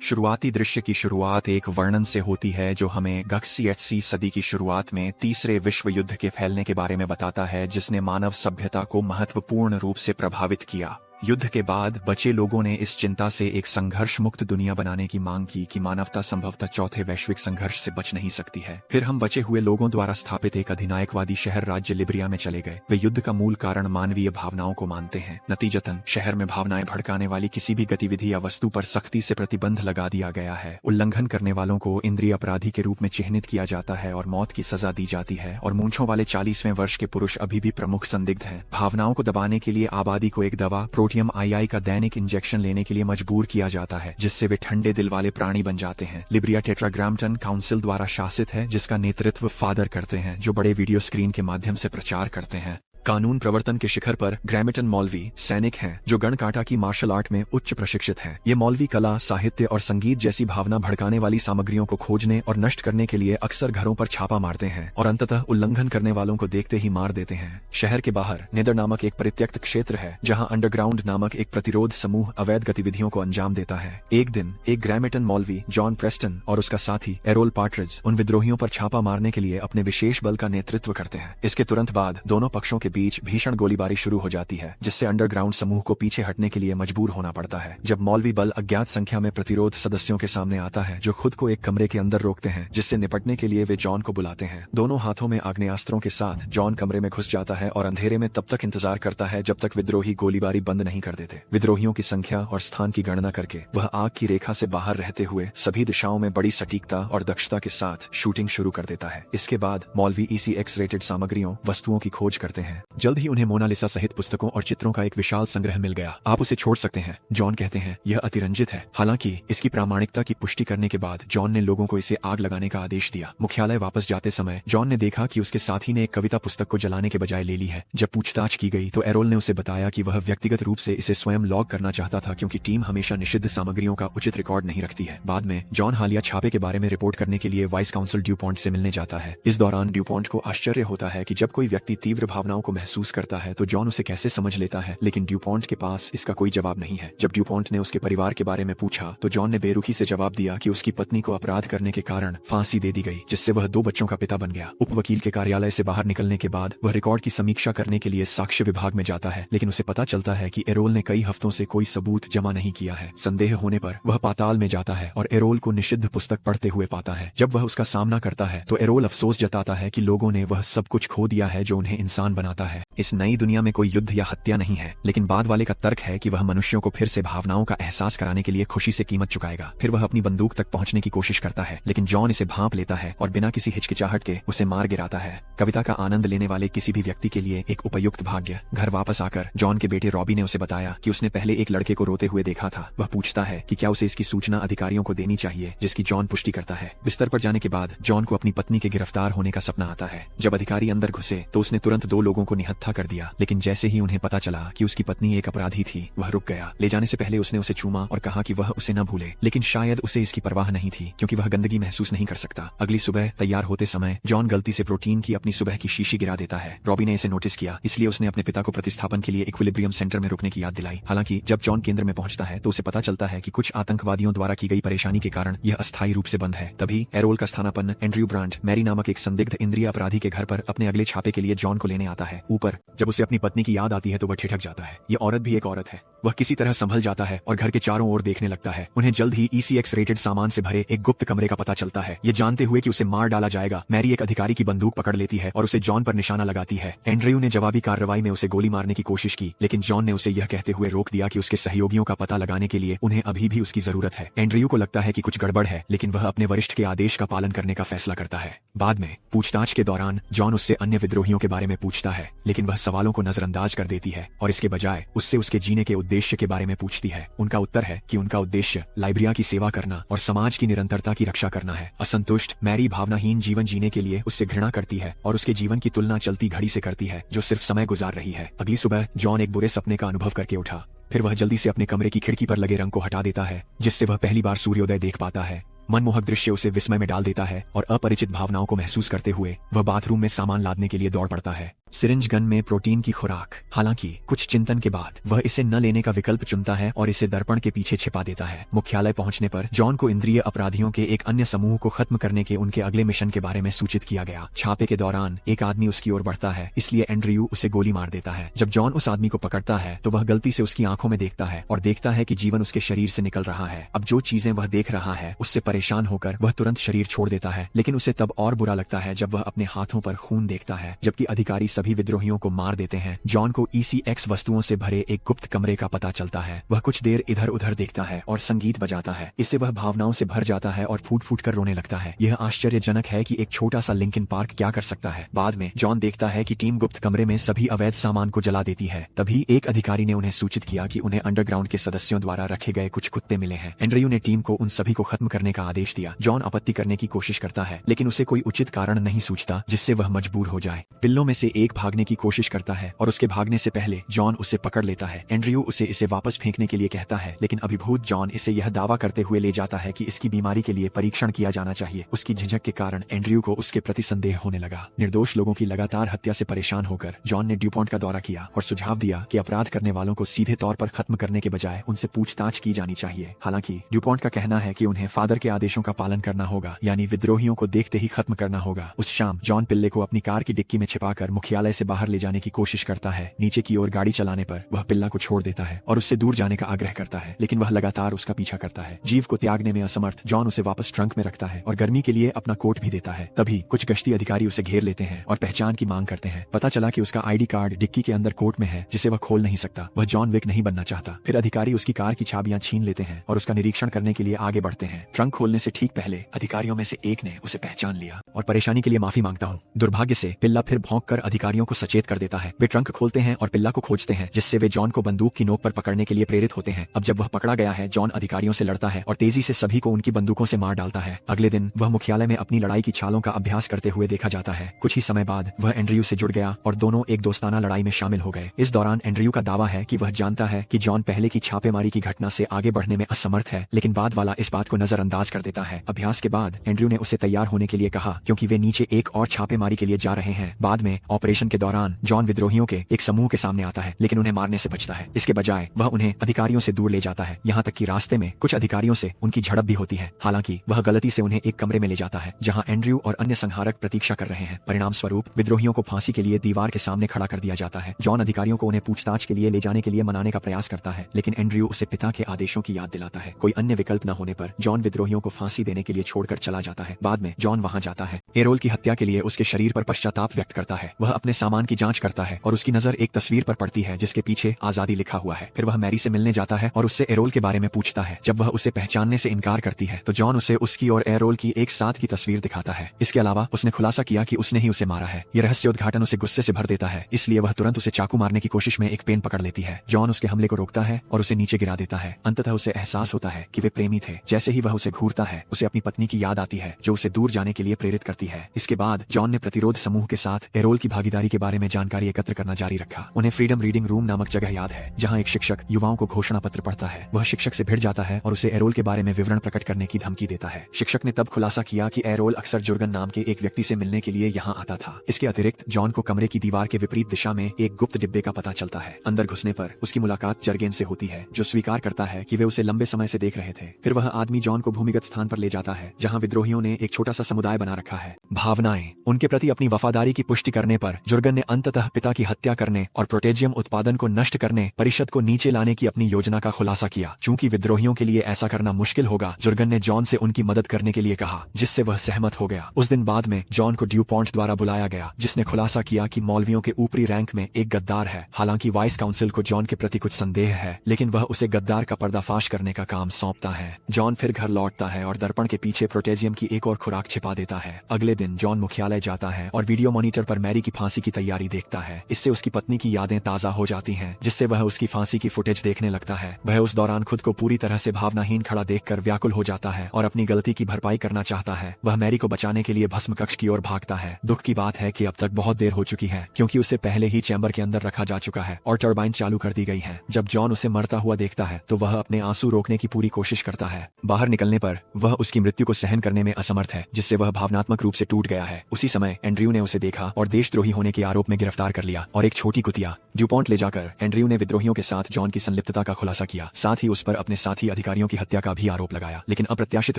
शुरुआती दृश्य की शुरुआत एक वर्णन से होती है जो हमें 20वीं सदी की शुरुआत में तीसरे विश्व युद्ध के फैलने के बारे में बताता है, जिसने मानव सभ्यता को महत्वपूर्ण रूप से प्रभावित किया। युद्ध के बाद बचे लोगों ने इस चिंता से एक संघर्ष मुक्त दुनिया बनाने की मांग की कि मानवता संभवतः चौथे वैश्विक संघर्ष से बच नहीं सकती है। फिर हम बचे हुए लोगों द्वारा स्थापित एक अधिनायकवादी शहर राज्य लिब्रिया में चले गए। वे युद्ध का मूल कारण मानवीय भावनाओं को मानते हैं। नतीजतन शहर में भावनाएं भड़काने वाली किसी भी गतिविधि या वस्तु पर सख्ती से प्रतिबंध लगा दिया गया है। उल्लंघन करने वालों को इंद्रिय अपराधी के रूप में चिन्हित किया जाता है और मौत की सजा दी जाती है। और मूंछों वाले 40वें वर्ष के पुरुष अभी भी प्रमुख संदिग्ध हैं। भावनाओं को दबाने के लिए आबादी को एक दवा प्रोटियम आई का दैनिक इंजेक्शन लेने के लिए मजबूर किया जाता है, जिससे वे ठंडे दिल वाले प्राणी बन जाते हैं। लिब्रिया टेट्राग्रामटन काउंसिल द्वारा शासित है, जिसका नेतृत्व फादर करते हैं, जो बड़े वीडियो स्क्रीन के माध्यम से प्रचार करते हैं। कानून प्रवर्तन के शिखर पर ग्रैमेटन मौलवी सैनिक हैं, जो गणकाटा की मार्शल आर्ट में उच्च प्रशिक्षित हैं। ये मौलवी कला, साहित्य और संगीत जैसी भावना भड़काने वाली सामग्रियों को खोजने और नष्ट करने के लिए अक्सर घरों पर छापा मारते हैं और अंततः उल्लंघन करने वालों को देखते ही मार देते हैं। शहर के बाहर नेदर नामक एक परित्यक्त क्षेत्र है, जहां अंडरग्राउंड नामक एक प्रतिरोध समूह अवैध गतिविधियों को अंजाम देता है। एक दिन एक ग्रैमेटन मौलवी जॉन प्रेस्टन और उसका साथी एरोल पार्ट्रिज उन विद्रोहियों पर छापा मारने के लिए अपने विशेष बल का नेतृत्व करते हैं। इसके तुरंत बाद दोनों पक्षों के बीच भीषण गोलीबारी शुरू हो जाती है, जिससे अंडरग्राउंड समूह को पीछे हटने के लिए मजबूर होना पड़ता है। जब मौलवी बल अज्ञात संख्या में प्रतिरोध सदस्यों के सामने आता है, जो खुद को एक कमरे के अंदर रोकते हैं, जिससे निपटने के लिए वे जॉन को बुलाते हैं। दोनों हाथों में आग्नेयास्त्रों के साथ जॉन कमरे में घुस जाता है और अंधेरे में तब तक इंतजार करता है जब तक विद्रोही गोलीबारी बंद नहीं कर देते। विद्रोहियों की संख्या और स्थान की गणना करके वह आग की रेखा से बाहर रहते हुए सभी दिशाओं में बड़ी सटीकता और दक्षता के साथ शूटिंग शुरू कर देता है। इसके बाद मौलवी ECX रेटेड सामग्रियों वस्तुओं की खोज करते हैं। जल्द ही उन्हें मोनालिसा सहित पुस्तकों और चित्रों का एक विशाल संग्रह मिल गया। आप उसे छोड़ सकते हैं, जॉन कहते हैं। यह अतिरंजित है। हालांकि इसकी प्रामाणिकता की पुष्टि करने के बाद जॉन ने लोगों को इसे आग लगाने का आदेश दिया। मुख्यालय वापस जाते समय जॉन ने देखा कि उसके साथी ने एक कविता पुस्तक को जलाने के बजाय ले ली है। जब पूछताछ की गई तो एरोल ने उसे बताया कि वह व्यक्तिगत रूप से इसे स्वयं लॉग करना चाहता था, क्योंकि टीम हमेशा निषिद्ध सामग्रियों का उचित रिकॉर्ड नहीं रखती है। बाद में जॉन हालिया छापे के बारे में रिपोर्ट करने के लिए वाइस काउंसिल ड्यूपॉन्ट से मिलने जाता है। इस दौरान ड्यूपॉन्ट को आश्चर्य होता है कि जब कोई व्यक्ति तीव्र भावनाओं को महसूस करता है तो जॉन उसे कैसे समझ लेता है, लेकिन ड्यूपॉन्ट के पास इसका कोई जवाब नहीं है। जब ड्यूपॉन्ट ने उसके परिवार के बारे में पूछा तो जॉन ने बेरुखी से जवाब दिया कि उसकी पत्नी को अपराध करने के कारण फांसी दे दी गई, जिससे वह 2 बच्चों का पिता बन गया। उपवकील के कार्यालय से बाहर निकलने के बाद वह रिकॉर्ड की समीक्षा करने के लिए साक्ष्य विभाग में जाता है, लेकिन उसे पता चलता है कि एरोल ने कई हफ्तों से कोई सबूत जमा नहीं किया है। संदेह होने पर वह पाताल में जाता है और एरोल को निषिद्ध पुस्तक पढ़ते हुए पाता है। जब वह उसका सामना करता है तो एरोल अफसोस जताता है कि लोगों ने वह सब कुछ खो दिया है जो उन्हें इंसान बनाता है। इस नई दुनिया में कोई युद्ध या हत्या नहीं है, लेकिन बाद वाले का तर्क है कि वह मनुष्यों को फिर से भावनाओं का एहसास कराने के लिए खुशी से कीमत चुकाएगा। फिर वह अपनी बंदूक तक पहुंचने की कोशिश करता है, लेकिन जॉन इसे भांप लेता है और बिना किसी हिचकिचाहट के उसे मार गिराता है। कविता का आनंद लेने वाले किसी भी व्यक्ति के लिए एक उपयुक्त भाग्य। घर वापस आकर जॉन के बेटे रॉबी ने उसे बताया कि उसने पहले एक लड़के को रोते हुए देखा था। वह पूछता है कि क्या उसे इसकी सूचना अधिकारियों को देनी चाहिए, जिसकी जॉन पुष्टि करता है। बिस्तर पर जाने के बाद जॉन को अपनी पत्नी के गिरफ्तार होने का सपना आता है। जब अधिकारी अंदर घुसे तो उसने तुरंत 2 लोगों को निहत्था कर दिया, लेकिन जैसे ही उन्हें पता चला कि उसकी पत्नी एक अपराधी थी, वह रुक गया। ले जाने से पहले उसने उसे चूमा और कहा कि वह उसे न भूले, लेकिन शायद उसे इसकी परवाह नहीं थी, क्योंकि वह गंदगी महसूस नहीं कर सकता। अगली सुबह तैयार होते समय जॉन गलती से प्रोटीन की अपनी सुबह की शीशी गिरा देता है। रॉबी ने इसे नोटिस किया, इसलिए उसने अपने पिता को प्रतिस्थापन के लिए इक्विलिब्रियम सेंटर में रुकने की याद दिलाई। हालांकि जब जॉन केंद्र में पहुंचता है तो उसे पता चलता है कि कुछ आतंकवादियों द्वारा की गई परेशानी के कारण यह अस्थायी रूप से बंद है। तभी एरोल का स्थानापन्न एंड्रयू ब्रांड मैरी नामक एक संदिग्ध इंद्रिय अपराधी के घर पर अपने अगले छापे के लिए जॉन को लेने आता है। ऊपर जब उसे अपनी पत्नी की याद आती है तो वह ठिठक जाता है। ये औरत भी एक औरत है। वह किसी तरह संभल जाता है और घर के चारों ओर देखने लगता है। उन्हें जल्द ही ECX रेटेड सामान से भरे एक गुप्त कमरे का पता चलता है। ये जानते हुए कि उसे मार डाला जाएगा, मैरी एक अधिकारी की बंदूक पकड़ लेती है और उसे जॉन पर निशाना लगाती है। एंड्रयू ने जवाबी कार्रवाई में उसे गोली मारने की कोशिश की, लेकिन जॉन ने उसे यह कहते हुए रोक दिया कि उसके सहयोगियों का पता लगाने के लिए उन्हें अभी भी उसकी जरूरत है। एंड्रयू को लगता है कि कुछ गड़बड़ है, लेकिन वह अपने वरिष्ठ के आदेश का पालन करने का फैसला करता है। बाद में पूछताछ के दौरान जॉन उससे अन्य विद्रोहियों के बारे में पूछता है, लेकिन वह सवालों को नजरअंदाज कर देती है और इसके बजाय उससे उसके जीने के उद्देश्य के बारे में पूछती है। उनका उत्तर है कि उनका उद्देश्य लाइब्रिया की सेवा करना और समाज की निरंतरता की रक्षा करना है। असंतुष्ट मैरी भावनाहीन जीवन जीने के लिए उससे घृणा करती है और उसके जीवन की तुलना चलती घड़ी से करती है, जो सिर्फ समय गुजार रही है। अगली सुबह जॉन एक बुरे सपने का अनुभव करके उठा। फिर वह जल्दी से अपने कमरे की खिड़की पर लगे रंग को हटा देता है, जिससे वह पहली बार सूर्योदय देख पाता है। मनमोहक दृश्य उसे विस्मय में डाल देता है और अपरिचित भावनाओं को महसूस करते हुए वह बाथरूम में सामान लादने के लिए दौड़ पड़ता है। सिरिंज गन में प्रोटीन की खुराक। हालांकि कुछ चिंतन के बाद वह इसे न लेने का विकल्प चुनता है और इसे दर्पण के पीछे छिपा देता है। मुख्यालय पहुंचने पर जॉन को इंद्रिय अपराधियों के एक अन्य समूह को खत्म करने के उनके अगले मिशन के बारे में सूचित किया गया। छापे के दौरान एक आदमी उसकी ओर बढ़ता है, इसलिए एंड्रयू उसे गोली मार देता है। जब जॉन उस आदमी को पकड़ता है तो वह गलती से उसकी आंखों में देखता है और देखता है कि जीवन उसके शरीर से निकल रहा है। अब जो चीजें वह देख रहा है उससे परेशान होकर वह तुरंत शरीर छोड़ देता है, लेकिन उसे तब और बुरा लगता है जब वह अपने हाथों पर खून देखता है, जबकि अधिकारी सभी विद्रोहियों को मार देते हैं। जॉन को ECX वस्तुओं से भरे एक गुप्त कमरे का पता चलता है। वह कुछ देर इधर उधर देखता है और संगीत बजाता है। इससे वह भावनाओं से भर जाता है और फूट फूट कर रोने लगता है। यह आश्चर्यजनक है कि एक छोटा सा लिंकन पार्क क्या कर सकता है। बाद में जॉन देखता है कि टीम गुप्त कमरे में सभी अवैध सामान को जला देती है। तभी एक अधिकारी ने उन्हें सूचित किया कि उन्हें अंडरग्राउंड के सदस्यों द्वारा रखे गए कुछ कुत्ते मिले हैं। एंड्रयू ने टीम को उन सभी को खत्म करने का आदेश दिया। जॉन आपत्ति करने की कोशिश करता है, लेकिन उसे कोई उचित कारण नहीं सूझता जिससे वह मजबूर हो जाए। पिल्लों में से एक भागने की कोशिश करता है और उसके भागने से पहले जॉन उसे पकड़ लेता है। एंड्रयू उसे इसे वापस फेंकने के लिए कहता है, लेकिन अभिभूत जॉन इसे यह दावा करते हुए ले जाता है कि इसकी बीमारी के लिए परीक्षण किया जाना चाहिए। उसकी झिझक के कारण एंड्रयू को उसके प्रति संदेह होने लगा। निर्दोष लोगों की लगातार हत्या से परेशान होकर जॉन ने ड्यूपॉन्ट का दौरा किया और सुझाव दिया कि अपराध करने वालों को सीधे तौर पर खत्म करने के बजाय उनसे पूछताछ की जानी चाहिए। हालांकि ड्यूपॉन्ट का कहना है कि उन्हें फादर के आदेशों का पालन करना होगा, यानी विद्रोहियों को देखते ही खत्म करना होगा। उस शाम जॉन पिल्ले को अपनी कार की डिक्की में छिपाकर मुख्यालय से बाहर ले जाने की कोशिश करता है। नीचे की ओर गाड़ी चलाने पर वह पिल्ला को छोड़ देता है और उससे दूर जाने का आग्रह करता है, लेकिन वह लगातार उसका पीछा करता है। जीव को त्यागने में असमर्थ जॉन उसे वापस ट्रंक में रखता है और गर्मी के लिए अपना कोट भी देता है। तभी कुछ गश्ती अधिकारी उसे घेर लेते हैं और पहचान की मांग करते हैं। पता चला कि उसका ID कार्ड डिक्की के अंदर कोट में है, जिसे वह खोल नहीं सकता। वह जॉन विक नहीं बनना चाहता। फिर अधिकारी उसकी कार की चाबियां छीन लेते हैं और उसका निरीक्षण करने के लिए आगे बढ़ते हैं। ट्रंक खोलने से ठीक पहले अधिकारियों में से एक ने उसे पहचान लिया और परेशानी के लिए माफी मांगता हूँ। दुर्भाग्य से पिल्ला फिर भौंककर अधिकारियों को सचेत कर देता है। वे ट्रंक खोलते हैं और पिल्ला को खोजते हैं, जिससे वे जॉन को बंदूक की नोक पर पकड़ने के लिए प्रेरित होते हैं। अब जब वह पकड़ा गया है, जॉन अधिकारियों से लड़ता है और तेजी से सभी को उनकी बंदूकों से मार डालता है। अगले दिन वह मुख्यालय में अपनी लड़ाई की चालों का अभ्यास करते हुए देखा जाता है। कुछ ही समय बाद वह एंड्रयू से जुड़ गया और दोनों एक दोस्ताना लड़ाई में शामिल हो गए। इस दौरान एंड्रयू का दावा है कि वह जानता है कि जॉन पहले की छापेमारी की घटना से आगे बढ़ने में असमर्थ है, लेकिन बाद वाला इस बात को नजरअंदाज कर देता है। अभ्यास के बाद एंड्रयू ने उसे तैयार होने के लिए कहा, क्योंकि वे नीचे एक और छापेमारी के लिए जा रहे हैं। बाद में ऑपरेशन के दौरान जॉन विद्रोहियों के एक समूह के सामने आता है, लेकिन उन्हें मारने से बचता है। इसके बजाय वह उन्हें अधिकारियों से दूर ले जाता है, यहाँ तक कि रास्ते में कुछ अधिकारियों से उनकी झड़प भी होती है। हालांकि वह गलती से उन्हें एक कमरे में ले जाता है जहाँ एंड्रयू और अन्य संहारक प्रतीक्षा कर रहे हैं। परिणाम स्वरूप विद्रोहियों को फांसी के लिए दीवार के सामने खड़ा कर दिया जाता है। जॉन अधिकारियों को उन्हें पूछताछ के लिए ले जाने के लिए मनाने का प्रयास करता है, लेकिन एंड्रयू उसे पिता के आदेशों की याद दिलाता है। कोई अन्य विकल्प न होने पर जॉन विद्रोहियों को फांसी देने के लिए छोड़कर चला जाता है। बाद में जॉन वहां जाता है। एरोल की हत्या के लिए उसके शरीर पर पश्चाताप व्यक्त करता है। वह अपने सामान की जांच करता है और उसकी नजर एक तस्वीर पर पड़ती है जिसके पीछे आजादी लिखा हुआ है। फिर वह मैरी से मिलने जाता है और उससे एरोल के बारे में पूछता है। जब वह उसे पहचानने से इनकार करती है तो जॉन उसे उसकी और एरोल की एक साथ की तस्वीर दिखाता है। इसके अलावा उसने खुलासा किया कि उसने ही उसे मारा है। यह रहस्योद्घाटन उसे गुस्से से भर देता है, इसलिए वह तुरंत उसे चाकू मारने की कोशिश में एक पेन पकड़ लेती है। जॉन उसके हमले को रोकता है और उसे नीचे गिरा देता है। अंततः उसे एहसास होता है कि वे प्रेमी थे। जैसे ही वह उसे घूरता है, उसे अपनी पत्नी की याद आती है जो उसे दूर जाने के लिए प्रेरित करती है। इसके बाद जॉन ने प्रतिरोध समूह के साथ एरोल की भागीदारी के बारे में जानकारी एकत्र करना जारी रखा। उन्हें फ्रीडम रीडिंग रूम नामक जगह याद है जहाँ एक शिक्षक युवाओं को घोषणा पत्र पढ़ता है। वह शिक्षक से भिड़ जाता है और उसे एरोल के बारे में विवरण प्रकट करने की धमकी देता है। शिक्षक ने तब खुलासा किया कि एरोल अक्सर जुर्गन नाम के एक व्यक्ति से मिलने के लिए यहाँ आता था। इसके अतिरिक्त जॉन को कमरे की दीवार के विपरीत दिशा में एक गुप्त डिब्बे का पता चलता है। अंदर घुसने पर उसकी मुलाकात जर्गेन से होती है, जो स्वीकार करता है कि वे उसे लंबे समय से देख रहे थे। फिर वह आदमी जॉन को भूमिगत स्थान पर ले जाता है जहाँ विद्रोहियों ने एक छोटा सा समुदाय बना रखा है। भावनाएं उनके प्रति अपनी वफादारी की पुष्टि करने पर जुर्गन ने अंततः पिता की हत्या करने और प्रोटेजियम उत्पादन को नष्ट करने परिषद को नीचे लाने की अपनी योजना का खुलासा किया। चूंकि विद्रोहियों के लिए ऐसा करना मुश्किल होगा, जुर्गन ने जॉन से उनकी मदद करने के लिए कहा, जिससे वह सहमत हो गया। उस दिन बाद में जॉन को ड्यूपॉन्ट द्वारा बुलाया गया, जिसने खुलासा किया कि मौलवियों के ऊपरी रैंक में एक गद्दार है। हालांकि वाइस काउंसिल को जॉन के प्रति कुछ संदेह है, लेकिन वह उसे गद्दार का पर्दाफाश करने का काम सौंपता है। जॉन फिर घर लौटता है और दर्पण के पीछे प्रोटेजियम की एक और खुराक छिपा देता है। अगले दिन जॉन मुख्यालय जाता है और वीडियो मॉनिटर पर मैरी की फांसी की तैयारी देखता है। इससे उसकी पत्नी की यादें ताजा हो जाती हैं, जिससे वह उसकी फांसी की फुटेज देखने लगता है। वह उस दौरान खुद को पूरी तरह से भावनाहीन खड़ा देखकर व्याकुल हो जाता है और अपनी गलती की भरपाई करना चाहता है। वह मैरी को बचाने के लिए भस्म कक्ष की ओर भागता है। दुख की बात है कि अब तक बहुत देर हो चुकी है, क्योंकि उसे पहले ही चैम्बर के अंदर रखा जा चुका है और टर्बाइन चालू कर दी गई है। जब जॉन उसे मरता हुआ देखता है तो वह अपने आंसू रोकने की पूरी कोशिश करता है। बाहर निकलने पर वह उसकी मृत्यु को सहन करने में असमर्थ है, जिससे वह भावनात्मक भावनात्मक रूप से टूट गया है। उसी समय एंड्रयू ने उसे देखा और देशद्रोही होने के आरोप में गिरफ्तार कर लिया और एक छोटी कुतिया ड्यूपॉन्ट ले जाकर एंड्रयू ने विद्रोहियों के साथ जॉन की संलिप्तता का खुलासा किया। साथ ही उस पर अपने साथी अधिकारियों की हत्या का भी आरोप लगाया, लेकिन अप्रत्याशित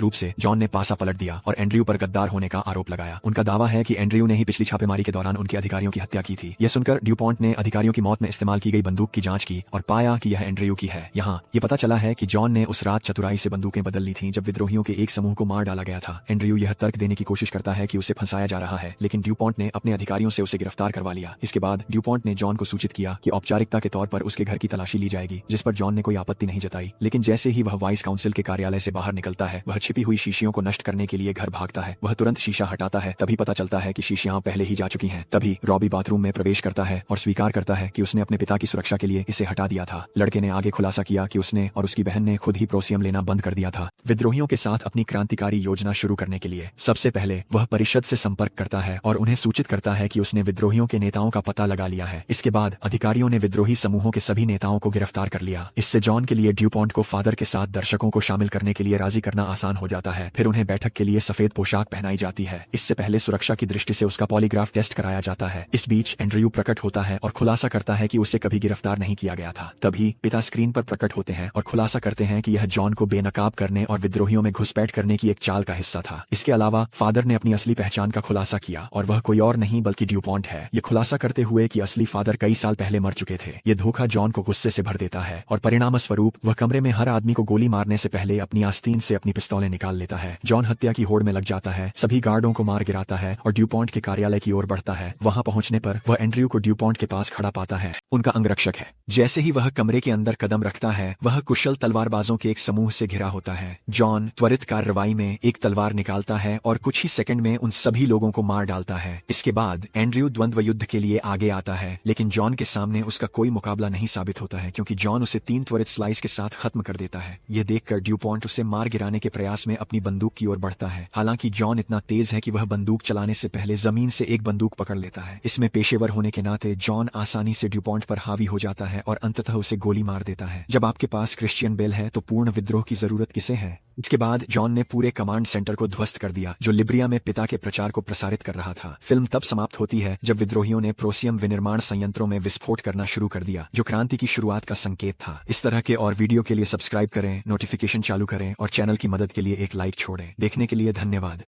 रूप से जॉन ने पासा पलट दिया और एंड्रयू पर गद्दार होने का आरोप लगाया। उनका दावा है कि एंड्रयू ने ही पिछली छापेमारी के दौरान उनके अधिकारियों की हत्या की थी। यह सुनकर ड्यूपॉन्ट ने अधिकारियों की मौत में इस्तेमाल की गई बंदूक की जांच की और पाया कि यह एंड्रयू की है। यहाँ ये पता चला है कि जॉन ने उस रात चतुराई से बंदूकें बदल ली थीं जब विद्रोहियों के एक समूह को मार डाला गया था। एंड्रयू यह तर्क देने की कोशिश करता है कि उसे फंसाया जा रहा है, लेकिन ड्यूपॉन्ट ने अपने अधिकारियों से उसे गिरफ्तार करवा लिया। इसके बाद ड्यूपॉन्ट ने जॉन को सूचित किया कि औपचारिकता के तौर पर उसके घर की तलाशी ली जाएगी, जिस पर जॉन ने कोई आपत्ति नहीं जताई। लेकिन जैसे ही वह वाइस काउंसिल के कार्यालय से बाहर निकलता है, वह छिपी हुई शीशियों को नष्ट करने के लिए घर भागता है। वह तुरंत शीशा हटाता है, तभी पता चलता है कि शीशियां पहले ही जा चुकी हैं। तभी रॉबी बाथरूम में प्रवेश करता है और स्वीकार करता है कि उसने अपने पिता की सुरक्षा के लिए इसे हटा दिया था। लड़के ने आगे खुलासा किया कि उसने और उसकी बहन ने खुद ही प्रोसियम लेना बंद कर दिया था। विद्रोहियों के साथ अपनी क्रांतिकारी योजना शुरू करने के लिए सबसे पहले वह परिषद से संपर्क करता है और उन्हें सूचित करता है कि उसने विद्रोहियों के नेताओं का पता लगा लिया है। इसके बाद अधिकारियों ने विद्रोही समूहों के सभी नेताओं को गिरफ्तार कर लिया। इससे जॉन के लिए ड्यूपॉन्ट को फादर के साथ दर्शकों को शामिल करने के लिए राजी करना आसान हो जाता है। फिर उन्हें बैठक के लिए सफेद पोशाक पहनाई जाती है। इससे पहले सुरक्षा की दृष्टि से उसका पॉलीग्राफ टेस्ट कराया जाता है। इस बीच एंड्रयू प्रकट होता है और खुलासा करता है कि उसे कभी गिरफ्तार नहीं किया गया था। तभी पिता स्क्रीन पर प्रकट होते हैं और खुलासा करते हैं कि यह जॉन को बेनकाब करने और विद्रोहियों में घुसपैठ करने की एक चाल का हिस्सा था। इसके अलावा फादर ने अपनी असली पहचान का खुलासा किया और वह कोई और नहीं बल्कि ड्यूपॉन्ट है। ये खुलासा करते हुए कि असली फादर कई साल पहले मर चुके थे। ये धोखा जॉन को गुस्से से भर देता है और परिणाम स्वरूप वह कमरे में हर आदमी को गोली मारने से पहले अपनी आस्तीन से अपनी पिस्तौलें निकाल लेता है। जॉन हत्या की होड़ में लग जाता है, सभी गार्डों को मार गिराता है और ड्यूपॉन्ट के कार्यालय की ओर बढ़ता है। वहां पहुंचने पर वह एंड्रयू को ड्यूपॉन्ट के पास खड़ा पाता है, उनका अंगरक्षक है। जैसे ही वह कमरे के अंदर कदम रखता है, वह कुशल तलवारबाजों के एक समूह से घिरा होता है। जॉन त्वरित कार्रवाई में एक तलवार निकालता है और कुछ ही सेकंड में उन सभी लोगों को मार डालता है। इसके बाद एंड्रयू द्वंद्व युद्ध के लिए आगे आता है, लेकिन जॉन के सामने उसका कोई मुकाबला नहीं साबित होता है, क्योंकि जॉन उसे 3 त्वरित स्लाइस के साथ खत्म कर देता है। यह देखकर ड्यूपॉन्ट उसे मार गिराने के प्रयास में अपनी बंदूक की ओर बढ़ता है। हालांकि जॉन इतना तेज है कि वह बंदूक चलाने से पहले जमीन से एक बंदूक पकड़ लेता है। इसमें पेशेवर होने के नाते जॉन आसानी से ड्यूपॉन्ट पर हावी हो जाता है और अंततः उसे गोली मार देता है। जब आपके पास क्रिश्चियन बेल है तो पूर्ण विद्रोह की जरूरत किसे है? इसके बाद जॉन ने पूरे कमांड सेंटर को ध्वस्त कर दिया, जो लिब्रिया में पिता के प्रचार को प्रसारित कर रहा था। फिल्म तब समाप्त होती है जब विद्रोहियों ने प्रोसियम विनिर्माण संयंत्रों में विस्फोट करना शुरू कर दिया, जो क्रांति की शुरुआत का संकेत था। इस तरह के और वीडियो के लिए सब्सक्राइब करें, नोटिफिकेशन चालू करें और चैनल की मदद के लिए एक लाइक छोड़ें। देखने के लिए धन्यवाद।